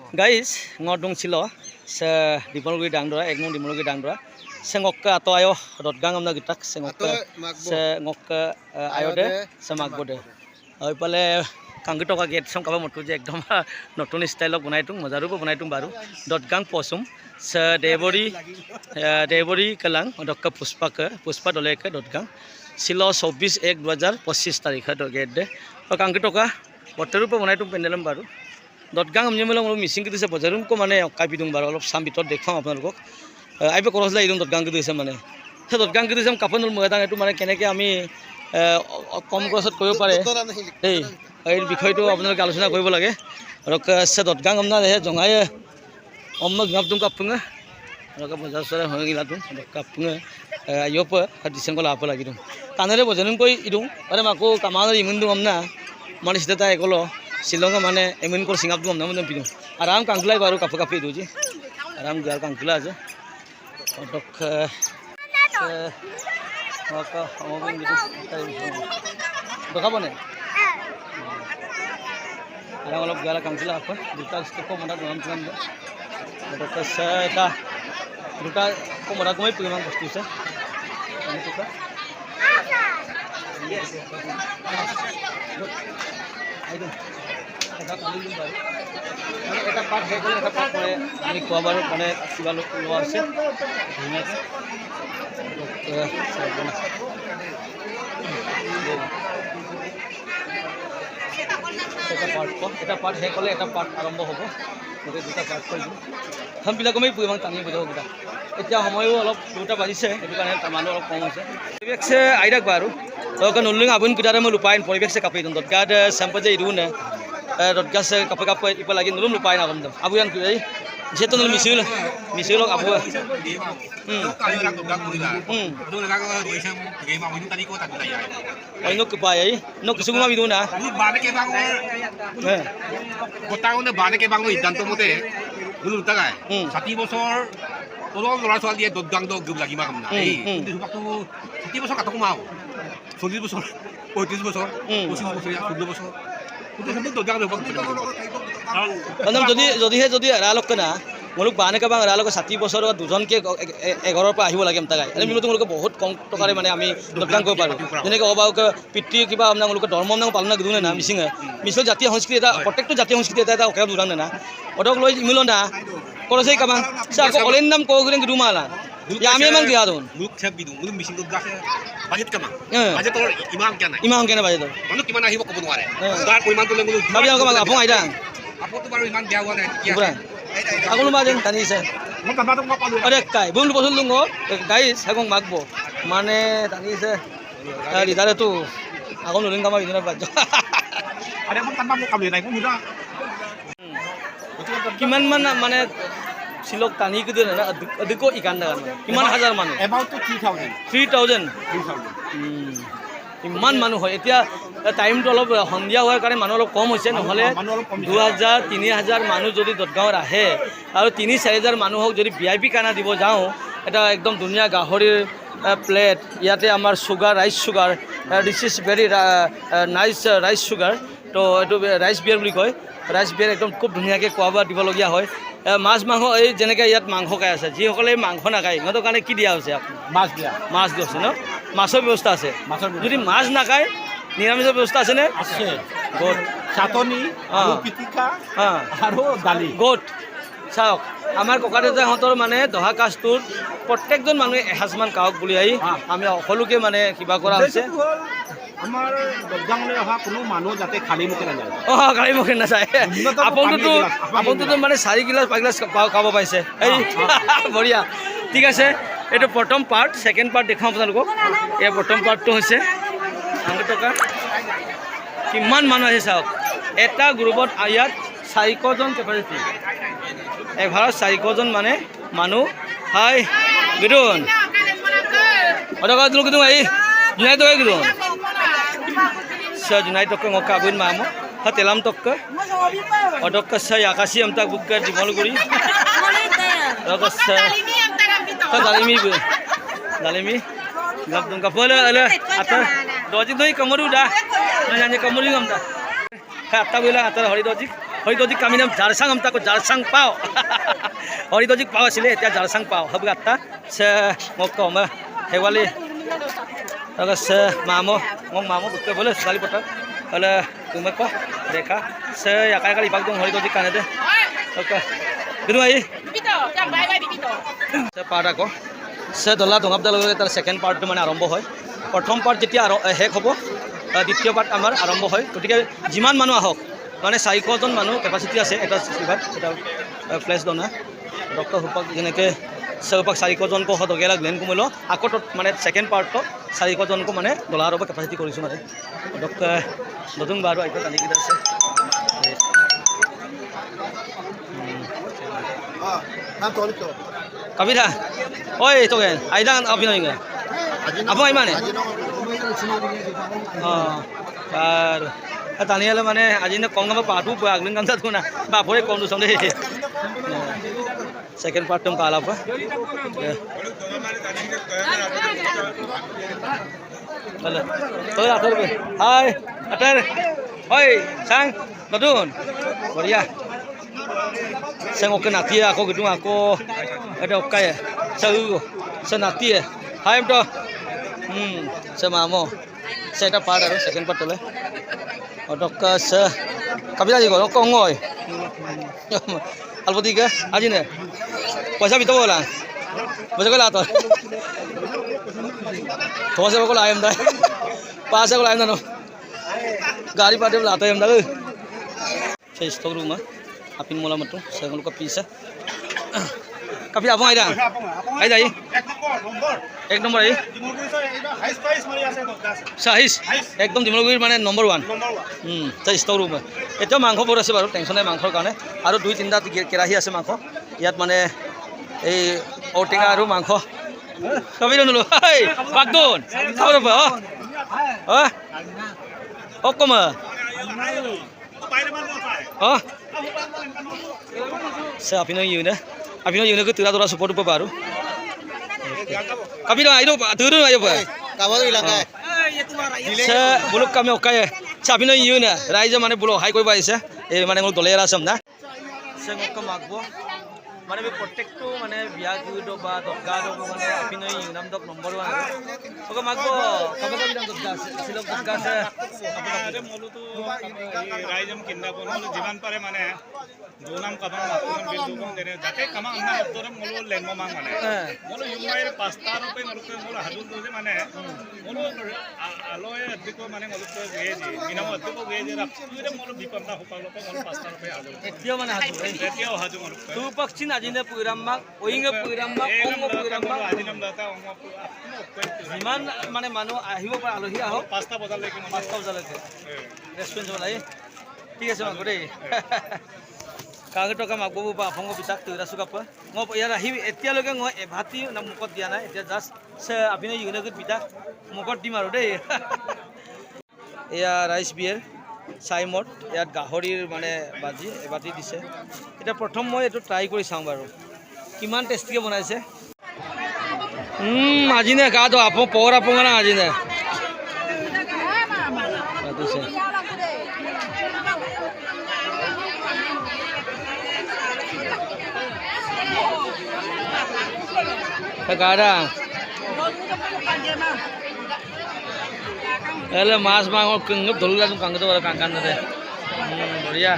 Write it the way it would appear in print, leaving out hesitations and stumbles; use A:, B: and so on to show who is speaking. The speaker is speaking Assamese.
A: Guys, ngodong silo sa Dimolgui Dangdora, Egmont Dimolgui Dangdora. Sengokka atau ayo dotgang amna gitak sengokka ayo de semagbode. Ayo pale kangkito ka gate sam kaba motu je ekdom notun style of bunai tung mazaru ko bunai tung baru dotgang posum sa Devori kalang dokka puspa dole ke dotgang silo 24/1/2025 tarikh do gate de kangkito ka boteru ko bunai tung pendelam baru dotgang amne melo missing kidise bajarum ko mane kapidung baru olop sam bitor dekham apnalok aibe korosla idum dotgang kidise mane he dotgang kidise kapanul moedang etu mane keneke ami কম খরচত কৰিব পাৰে এই বিষয়টো আপোনালোকে আলোচনা কৰিব লাগে আৰু সে দতগাং আমনা হে জঙাই অম্ম গাবদুম কাপুঙে আৰু বজাৰ সৰে হৈ গিলাতুম কাপুঙে আয়প দিছেংকল আপা লাগিদুম কানেৰে বজনম কই ইদুম আৰে মাকো কামানৰ ইমুন দুম আমনা মানে সিতা একলো শিলং মানে এমন কর সিঙ্গাপ দুম আমনা মন পিদুম আরাম কাংকুলাই বারু কাপু কাপি দুজি আরাম গার কাংকুলা আছে দক maka ngomong gitu bagaimana yang kalau galak kangsila apa duta stoko mana dalam tuan duta saya duta ko mana kau pergi mang pasti saya ini duta ayo kita kali ini baru kita part hai kalau kita part mana ini kau baru mana siapa luar sih ini এটা পার্ট শেষ হলে এটা পার্ট আরম্ভ হ'ব গতিকে দুটা পার্ট কৰিম হামবিলাকমেই পুৰিমাং টানি বজাব গোটা এতিয়া সময়ো অলপ দুটা বাজিছে সেইটো কাৰণে মানুহ অলপ কম হৈছে পৰিৱেশে আহি থাকবা আৰু তখন নলিং আবুন কিটাৰে মই লুপাইন পৰিৱেশে কাপি দিম দতগাত চেম্পল যে ইদু নে দতগাছে কাপ ইপ লাগি নলুম লুপাই না বন্ধ আবুয়ান কি যেহেতু নল মিছিল Abu ay nok pa ay nok sumo mi duna
B: bane ke bang gotaone bane ke bang idanto mote dulu tagai 60 বছর tolong lora soal dia dodgang do gub lagi makam na itu waktu 60 বছর kata ko mau 40 বছর 35 বছর 25 বছর 16 বছর itu sampai dodgang do bang
A: anam যদি এৰালক না মোলক বানে কা বাং এৰালক 60 বছৰ দুজনকে এঘৰৰ পৰা আহিব লাগে মতাগাই আমি মিলতো বহুত কম টকাৰে মানে আমি দদগাং কৰিব পাৰো যেনেকৈ অবাওক পিতৃ কিবা আপোনালোক ধৰ্ম নাম পালন কৰিদুনে না মিছিং মিছল জাতীয় সংস্কৃতি এটা প্ৰত্যেকটো জাতীয় সংস্কৃতি এটা অকেও দুৰান না অটক লৈ মিল না কৰসই কাবাং সা অলেন নাম কগরেং দুমালা আমি এমন দিয়া দন
B: মুখ ছাপ বিদু মুখ মিছিং দদগাছে বাজেট কামা বাজেট তোৰ ইমান কেনে বাজেট মানুহ কিমান আহিব ক'ব নোৱাৰে তাৰ পৰিমাণ তোলে মুখ
A: ভাবি আকৌ আপং আইদা
B: আপতো বাৰু ইমান বেয়া হোৱা নাই কি
A: aku lu majen tani saya. Ada kai, belum lupa sulung kok. Guys, aku magbo. Mana tani saya. Di dalam tu, aku nulung kamar itu nak baca.
B: Ada pun tanpa mau kabel naik pun juga.
A: Kiman mana mana silok tani itu na, adiko ikan dah kan. Kiman 1000 manu.
B: About 3000.
A: 3000. ইমান মানুহ হয় এতিয়া টাইমটো অলপ সন্ধিয়া হোৱাৰ কাৰণে মানুহ অলপ কম হৈছে নহ'লে 2000 3000 মানুহ যদি দদগাঁৱত আহে আৰু 3-4000 মানুহক যদি VIP খানা দিব যাওঁ এটা একদম ধুনীয়া গাহৰিৰ প্লেট ইয়াতে আমাৰ sugar rice sugar this is very nice rice sugar তো এইটো ৰাইচ বিয়াৰ বুলি কয় ৰাইচ বিয়াৰ একদম খুব ধুনীয়াকৈ খোৱা বোৱা দিবলগীয়া হয় মাছ মাংস এই যেনেকৈ ইয়াত মাংস খাই আছে যিসকলে মাংস নাখায় সিহঁতৰ কাৰণে কি দিয়া হৈছে
B: মাছ
A: দিয়া হৈছে ন মাছৰ ব্যৱস্থা আছে যদি মাছ নাখায় নিৰামিষৰ ব্যৱস্থা আছেনে
B: আছে গোট চাটনি আৰু পিটিকা আৰু দালি
A: গোট চাওক আমাৰ ককা দেউতাহঁতৰ মানে দহা কাজটোৰ প্ৰত্যেকজন মানুহে এসাঁজমান খাওক বুলি আহি আমি সকলোকে মানে কিবা কৰা হৈছে
B: আমাৰ দদগাঁৱলৈ অহা কোনো মানুহ যাতে খালী মুখে নাযায়
A: খালী মুখে নাযায় আপোনটোতো মানে 4 গিলাচ 5 গিলাচ খাব পাইছে এই বঢ়িয়া ঠিক আছে এইটো প্ৰথম পাৰ্ট ছেকেণ্ড পাৰ্ট দেখাওঁ আপোনালোকক এই প্ৰথম পাৰ্টটো হৈছে 100 টকা কিমান মানুহ আছে চাওক এটা গ্ৰুপত ইয়াত 400জন কেপাচিটি এভাৰত 400জন মানে মানুহ হাই গিদুন অদকা তুলক গিদুন এই জুনাই তক গিদুন sa জুনাই তক ngokabun mamo hatelam tok odok ka sa yakasi amta bukka dimolguri odok sa ta dalimi gabdung kapala ala atar doji doi kamaru da nanya kamaru amta hatta bila atar hori doji হৰিদজিক আমি নাম জাৰচাং আমি তাকো জাৰচাং পাওঁ হৰিদজিক পাওঁ আছিলে এতিয়া জাৰচাং পাওঁ হ'ব গাত্তা সে মোক কম হেৱালি সে মামো মোক মামো বুকে বলে ছোৱালী পতা হলে তুমি ক দেখা সে একা একা ইপাক দং হৰিদজিক কানে দে ওকে বিনু আহি সে পাৰ্ট আকৌ সে দলা দঙাবদাৰ লগে তাৰ ছেকেণ্ড পাৰ্টটো মানে আৰম্ভ হয় প্ৰথম পাৰ্ট যেতিয়া শেষ হ'ব দ্বিতীয় পাৰ্ট আমাৰ আৰম্ভ হয় গতিকে যিমান মানুহ আহক মানে 400জন মানুহ কেপাচিটি আছে এটা স্লিভাৰ এটা ফ্লেছ দনা ডক্টৰ হুপাক যেনেকৈ সৌপাক 400জনকো হদগেলা গ্লেন কুমলো আকৌ মানে ছেকেণ্ড পাৰ্টত 400জনকো মানে ডলাৰ হ'ব কেপাচিটি কৰিছোঁ মানে ডক্টৰ নতুন বাৰো আইতা তালিকিত আছে কবিতা ঐ তোকে আইদা অভিনয় আপো আইমানে আর তানিয়ালে মানে আজি কম কাম পাঠো আগলিন কাম থাকো না বাপরে কম দুসম দে সেকেন্ড পার্ট তুম কালা পা হ্যালো তো আতর হাই আতর ওই sang নতুন বঢ়িয়া sang oke natie ako gitu ako ada oke sau sa natie hai bro sa mamo sa eta part aro second part tole odok sa kabila ji ko ngoi alpoti ke aji ne paisa bito bola bojo ko la to those ko la em dai paisa ko la em no gari pate la to em da sei stock room apin mola matu saya ngelu kapisa kapi apa aida aida ai এক নম্বৰ ai সাইজ একদম ডিমলগুৰিৰ মানে নম্বৰ 1 তা ষ্টক ৰুম এটা মাংস বৰ আছে বাৰু টেনচন নাই মাংসৰ কাৰণে আৰু 2-3টা কেৰাহী আছে মাংস ইয়াত মানে এই ঔটেঙা আৰু মাংস কবিৰ নলো এই বাগদন খাব ৰবা অকমা সে আপনি ইউনে ke tira tora support pa baru kapino ayo turun ayo pa kabar ilaka se buluk kami okay se apino iune raije mane bulo hai koi paise e mane ngol dolera sam na se ngokka magbo মানে প্রত্যেকটো মানে বিয়া গুইdo বা দরগাটো মানে আপনি ইউনাম দক নম্বর 1 ওকে মাগবো কবে কবে দাম দরগা আছে সিলক দরগা আছে
C: আপনাদের মূলত রাইজম কিন্দা বনল জীবন পারে মানে দুনাম কাবা মাকুন বিলদুকম দেনে যাতে কামা আন্না উত্তরে মূল লেনমো মাং মানে মূল ইউমাইর পাস্তা রূপে মূলকে মূল হাদুল দে মানে মূল আলোয় আদিকো মানে মূলকে গেজি মিনাম আদিকো গেজি রাপুরে মূল বিপন্না হোপালক মূল পাস্তা রূপে হাদুল
A: এতিয়াও মানে হাদুল
C: এতিয়াও হাদুল মূল
A: দু পক্ষিন আজিনে পুইরাম্মা ওইঙ্গে পুইরাম্মা ওঙ্গ পুইরাম্মা
C: আজিনাম দাতা ওঙ্গ
A: যিমান মানে মানুহ আহিব পাৰে আলহী আহক
C: 5টা বজালৈকে
A: 5টা বজালৈকে ৰেষ্টুৰেণ্ট বনাই ঠিক আছে মাগো দেই কাগজ টকা মাগবো বা আপংগ পিতাক তৈরা সুকাপ মই ইয়াত আহি এতিয়ালৈকে মই এভাতি মুখত দিয়া নাই এতিয়া জাষ্ট আপুনি ইউনিক পিতা মুখত দিম আৰু দেই এয়া ৰাইচ বিয়েৰ চাইমত ইয়াত গাহৰিৰ মানে বাজি এবাতি দিছে এটা প্ৰথম মই এইটো ট্ৰাই কৰি চাওঁ বাৰু কিমান টেষ্টিকে বনাইছে আজি নে গা তো আপো পৰ আপংগ না আজি নে দিছে sekarang maas mango kengep dulu langsung kangkut orang kangkan tadi, ya.